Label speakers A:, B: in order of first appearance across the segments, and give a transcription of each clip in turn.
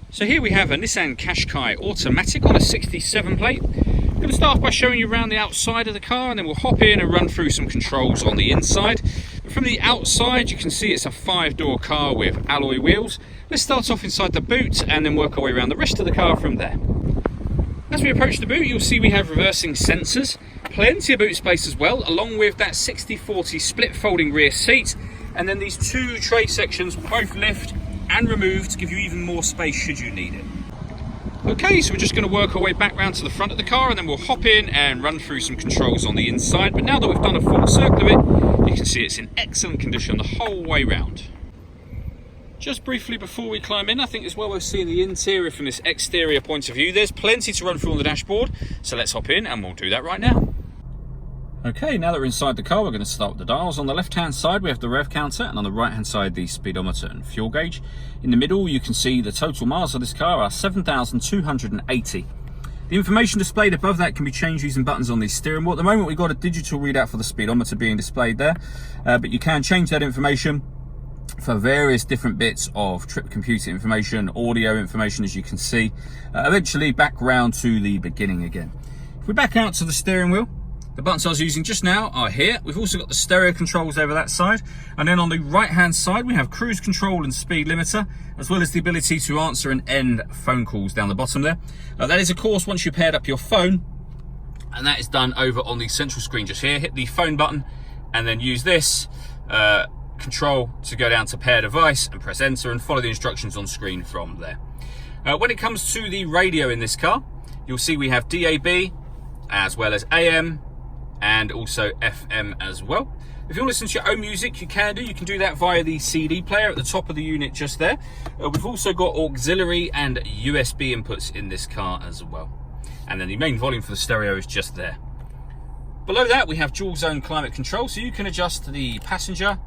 A: So here we have a Nissan Qashqai automatic on a 67 plate. I'm going to start off by showing you around the outside of the car, and then we'll hop in and run through some controls on the inside. But from the outside you can see it's a 5-door car with alloy wheels. Let's start off inside the boot and then work our way around the rest of the car from there. As we approach the boot, you'll see we have reversing sensors, plenty of boot space as well, along with that 60/40 split folding rear seat, and then these two tray sections will both lift and remove to give you even more space should you need it. Okay, so we're just going to work our way back round to the front of the car, and then we'll hop in and run through some controls on the inside. But now that we've done a full circle of it, you can see it's in excellent condition the whole way round. Just briefly before we climb in, I think it's well worth seeing the interior from this exterior point of view. There's plenty to run through on the dashboard, so let's hop in and we'll do that right now. Okay, now that we're inside the car, we're going to start with the dials. On the left-hand side, we have the rev counter, and on the right-hand side, the speedometer and fuel gauge. In the middle, you can see the total miles of this car are 7,280. The information displayed above that can be changed using buttons on the steering wheel. At the moment, we've got a digital readout for the speedometer being displayed there, but you can change that information for various different bits of trip computer information, audio information, as you can see. Eventually, back round to the beginning again. If we back out to the steering wheel, the buttons I was using just now are here. We've also got the stereo controls over that side. And then on the right-hand side, we have cruise control and speed limiter, as well as the ability to answer and end phone calls down the bottom there. That is, of course, once you've paired up your phone, and that is done over on the central screen just here. Hit the phone button, and then use this control to go down to pair device and press enter and follow the instructions on screen from there. When it comes to the radio in this car, you'll see we have DAB, as well as AM, and also FM as well. If you want to listen to your own music, you can do. You can do that via the CD player at the top of the unit just there. We've also got auxiliary and USB inputs in this car as well. And then the main volume for the stereo is just there. Below that, we have dual zone climate control, so you can adjust the passenger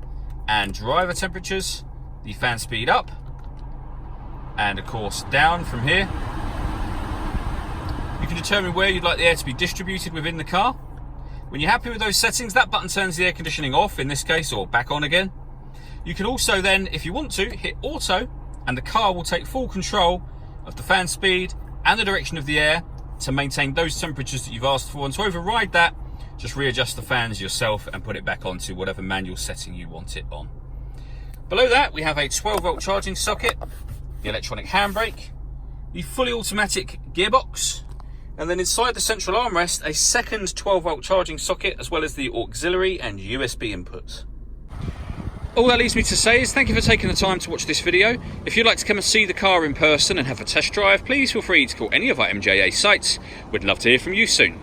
A: and driver temperatures, the fan speed up, and of course down from here. You can determine where you'd like the air to be distributed within the car. When you're happy with those settings, that button turns the air conditioning off in this case, or back on again. You can also then, if you want to, hit auto, and the car will take full control of the fan speed and the direction of the air to maintain those temperatures that you've asked for. And to override that, just readjust the fans yourself and put it back onto whatever manual setting you want it on. Below that, we have a 12-volt charging socket, the electronic handbrake, the fully automatic gearbox, and then inside the central armrest, a second 12-volt charging socket, as well as the auxiliary and USB inputs. All that leaves me to say is thank you for taking the time to watch this video. If you'd like to come and see the car in person and have a test drive, please feel free to call any of our MJA sites. We'd love to hear from you soon.